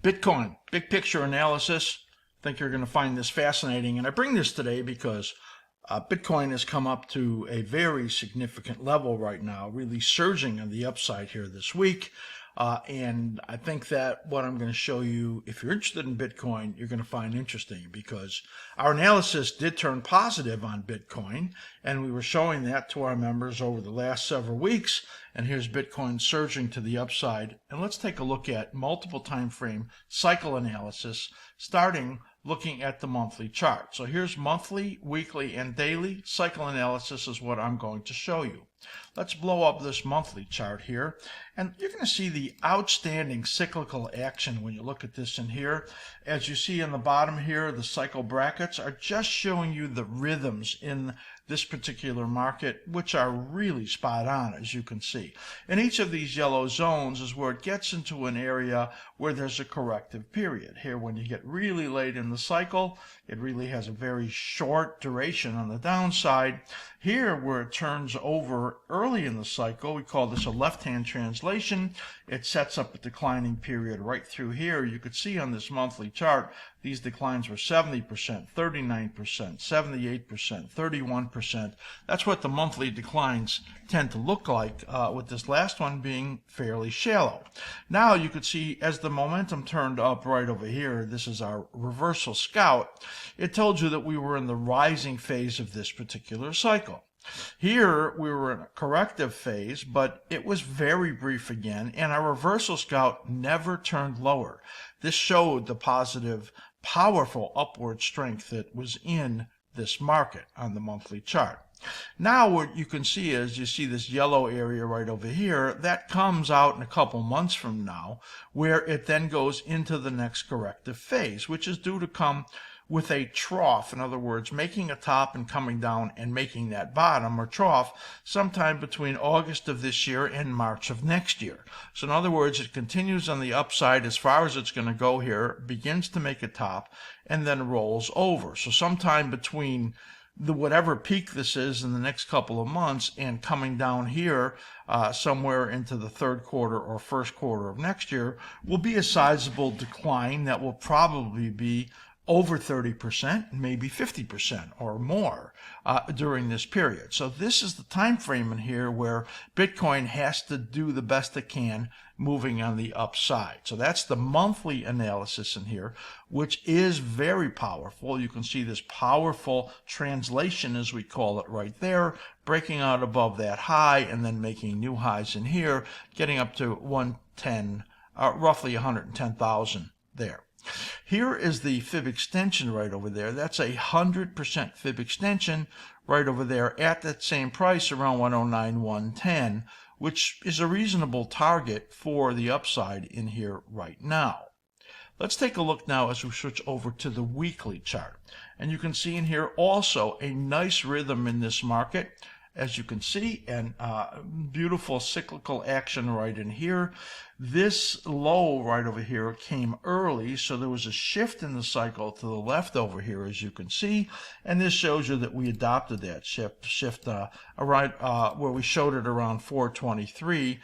Bitcoin, big picture analysis. I think you're going to find this fascinating. And I bring this today because Bitcoin has come up to a very significant level right now, really surging on the upside here this week. And I think that what I'm going to show you, if you're interested in Bitcoin, you're going to find interesting because our analysis did turn positive on Bitcoin, and we were showing that to our members over the last several weeks. And here's Bitcoin surging to the upside. And let's take a look at multiple time frame cycle analysis, starting looking at the monthly chart. So here's monthly, weekly, and daily cycle analysis is what I'm going to show you. Let's blow up this monthly chart here, and you're going to see the outstanding cyclical action when you look at this in here. As you see in the bottom here, the cycle brackets are just showing you the rhythms in this particular market, which are really spot on, as you can see. And each of these yellow zones is where it gets into an area where there's a corrective period. Here, when you get really late in the cycle, it really has a very short duration on the downside. Here, where it turns over early in the cycle, we call this a left-hand translation. It sets up a declining period right through here. You could see on this monthly chart, these declines were 70%, 39%, 78%, 31%. That's what the monthly declines tend to look like, with this last one being fairly shallow. Now you could see as the momentum turned up right over here, this is our reversal scout, it told you that we were in the rising phase of this particular cycle. Here we were in a corrective phase, but it was very brief again, and our reversal scout never turned lower. This showed the positive, powerful upward strength that was in this market on the monthly chart. Now what you can see is, you see this yellow area right over here, that comes out in a couple months from now, where it then goes into the next corrective phase, which is due to come with a trough. In other words, making a top and coming down and making that bottom or trough sometime between August of this year and March of next year. So in other words, it continues on the upside as far as it's going to go here, begins to make a top, and then rolls over. So sometime between the whatever peak this is in the next couple of months and coming down here somewhere into the third quarter or first quarter of next year will be a sizable decline that will probably be over 30%, maybe 50% or more during this period. So this is the time frame in here where Bitcoin has to do the best it can moving on the upside. So that's the monthly analysis in here, which is very powerful. You can see this powerful translation, as we call it, right there, breaking out above that high and then making new highs in here, getting up to 110, roughly 110,000 there. Here is the fib extension right over there. That's a 100% fib extension right over there at that same price, around 109, 110, which is a reasonable target for the upside in here right now. Let's take a look now as we switch over to the weekly chart. And you can see in here also a nice rhythm in this market, as you can see, and beautiful cyclical action right in here. This low right over here came early, so there was a shift in the cycle to the left over here, as you can see, and this shows you that we adopted that shift around where we showed it around 423,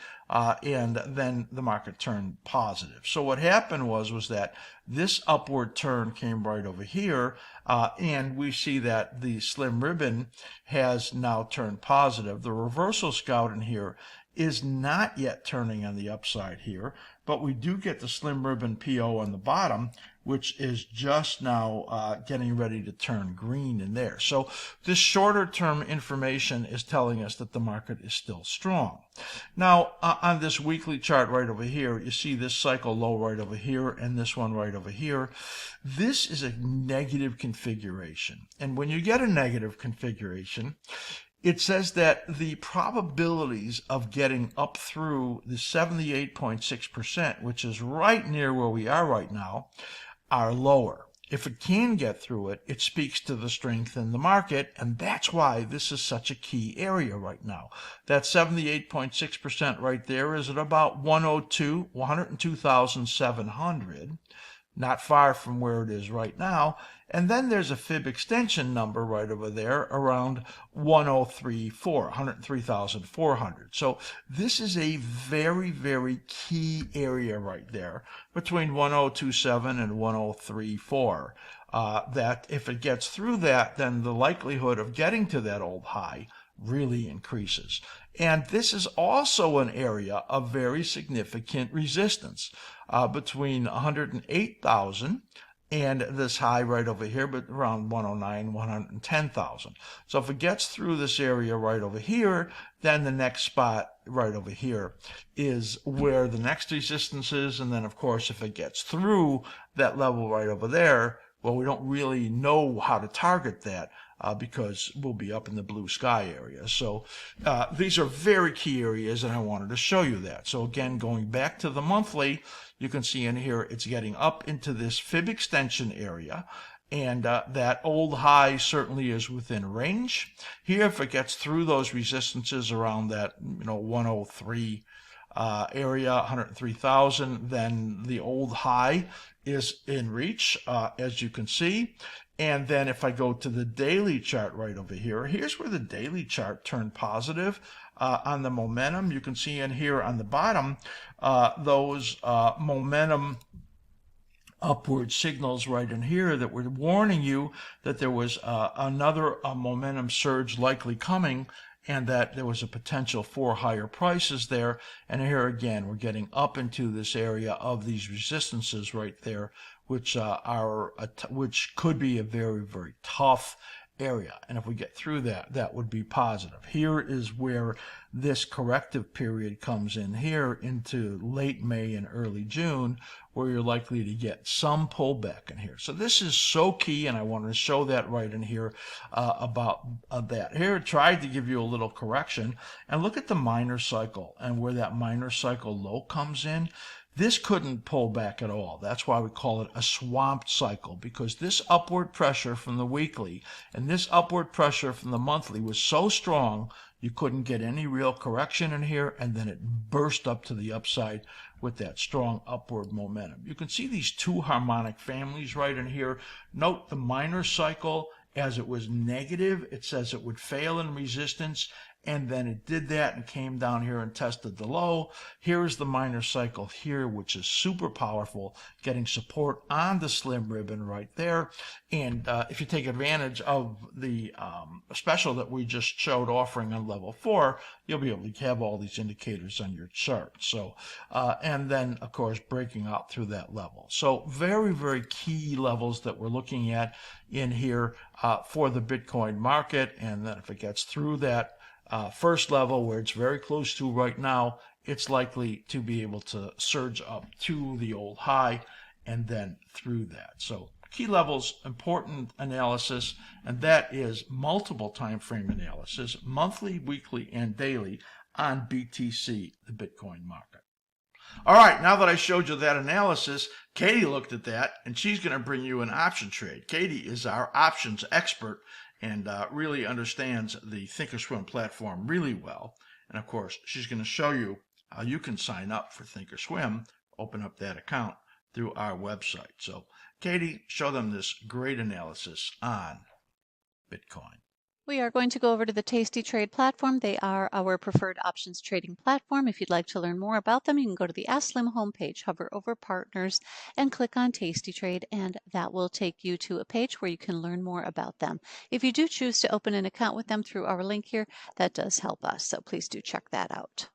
and then the market turned positive. So what happened was that this upward turn came right over here, and we see that the slim ribbon has now turned positive. The reversal scout in here is not yet turning on the upside here, but we do get the slim ribbon PO on the bottom, which is just now getting ready to turn green in there. So this shorter term information is telling us that the market is still strong. Now on this weekly chart right over here, you see this cycle low right over here and this one right over here. This is a negative configuration, and when you get a negative configuration, it says that the probabilities of getting up through the 78.6%, which is right near where we are right now, are lower. If it can get through it, it speaks to the strength in the market, and that's why this is such a key area right now. That 78.6% right there is at about 102,700. not far from where it is right now. And then there's a fib extension number right over there around 1034, 103,400. So this is a very, very key area right there between 1027 and 1034. That if it gets through that, then the likelihood of getting to that old high really increases. And this is also an area of very significant resistance between 108,000 and this high right over here, but around 109, 110,000. So if it gets through this area right over here, then the next spot right over here is where the next resistance is. And then, of course, if it gets through that level right over there, well, we don't really know how to target that because we'll be up in the blue sky area. So these are very key areas, and I wanted to show you that. So again, going back to the monthly, you can see in here it's getting up into this fib extension area. And that old high certainly is within range. Here, if it gets through those resistances around that 103 area, 103,000, then the old high is in reach, as you can see. And then if I go to the daily chart right over here, here's where the daily chart turned positive on the momentum. You can see in here on the bottom those momentum upward signals right in here that were warning you that there was another momentum surge likely coming, and that there was a potential for higher prices there. And here again, we're getting up into this area of these resistances right there, which which could be a very, very tough area. And if we get through that, that would be positive. Here is where this corrective period comes in here into late May and early June, where you're likely to get some pullback in here. So this is so key, and I wanted to show that right in here about that. Here, I tried to give you a little correction, and look at the minor cycle and where that minor cycle low comes in. This couldn't pull back at all. That's why we call it a swamped cycle, because this upward pressure from the weekly and this upward pressure from the monthly was so strong you couldn't get any real correction in here, and then it burst up to the upside with that strong upward momentum. You can see these two harmonic families right in here. Note the minor cycle, as it was negative, it says it would fail in resistance, and then it did that and came down here and tested the low. Here's the minor cycle here, which is super powerful, getting support on the slim ribbon right there. And if you take advantage of the special that we just showed offering on level 4, you'll be able to have all these indicators on your chart. So, and then, of course, breaking out through that level. So very, very key levels that we're looking at in here for the Bitcoin market. And then if it gets through that first level, where it's very close to right now, it's likely to be able to surge up to the old high and then through that. So key levels, important analysis, and that is multiple time frame analysis, monthly, weekly, and daily on BTC, the Bitcoin market. All right, now that I showed you that analysis, Katie looked at that, and she's going to bring you an option trade. Katie is our options expert and really understands the Thinkorswim platform really well. And of course, she's going to show you how you can sign up for Thinkorswim, open up that account through our website. So, Katie, show them this great analysis on Bitcoin. We are going to go over to the Tasty Trade platform. They are our preferred options trading platform. If you'd like to learn more about them, you can go to the askSlim homepage, hover over Partners, and click on Tasty Trade, and that will take you to a page where you can learn more about them. If you do choose to open an account with them through our link here, that does help us, so please do check that out.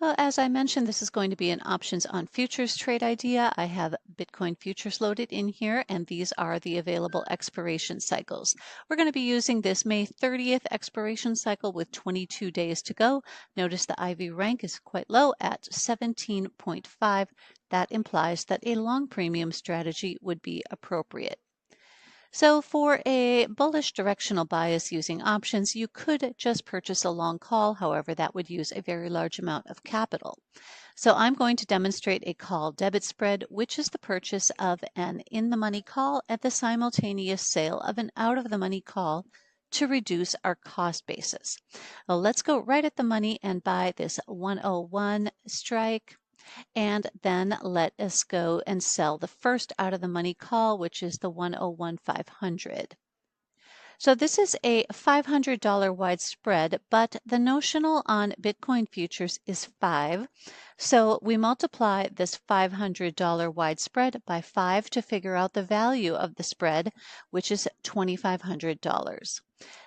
Well, as I mentioned, this is going to be an options on futures trade idea. I have Bitcoin futures loaded in here, and these are the available expiration cycles. We're going to be using this May 30th expiration cycle with 22 days to go. Notice the IV rank is quite low at 17.5. That implies that a long premium strategy would be appropriate. So for a bullish directional bias using options, you could just purchase a long call. However, that would use a very large amount of capital. So I'm going to demonstrate a call debit spread, which is the purchase of an in-the-money call at the simultaneous sale of an out-of-the-money call to reduce our cost basis. Well, let's go right at the money and buy this 101 strike. And then let us go and sell the first out of the money call, which is the 101,500. So this is a $500 wide spread, but the notional on Bitcoin futures is 5. So we multiply this $500 wide spread by 5 to figure out the value of the spread, which is $2,500.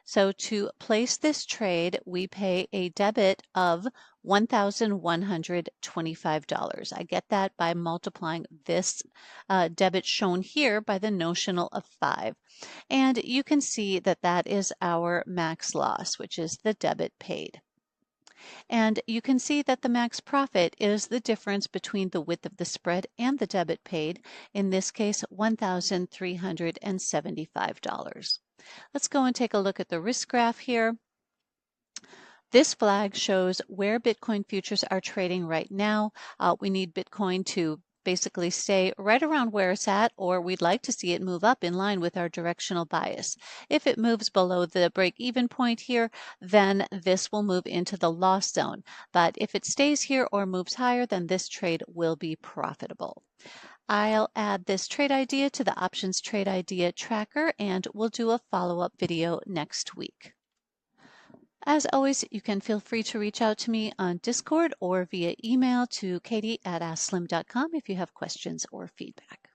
So to place this trade, we pay a debit of $1,125. I get that by multiplying this debit shown here by the notional of 5. And you can see that that is our max loss, which is the debit paid. And you can see that the max profit is the difference between the width of the spread and the debit paid, in this case, $1,375. Let's go and take a look at the risk graph here. This flag shows where Bitcoin futures are trading right now. We need Bitcoin to basically stay right around where it's at, or we'd like to see it move up in line with our directional bias. If it moves below the break-even point here, then this will move into the loss zone. But if it stays here or moves higher, then this trade will be profitable. I'll add this trade idea to the options trade idea tracker, and we'll do a follow-up video next week. As always, you can feel free to reach out to me on Discord or via email to katie@askSlim.com if you have questions or feedback.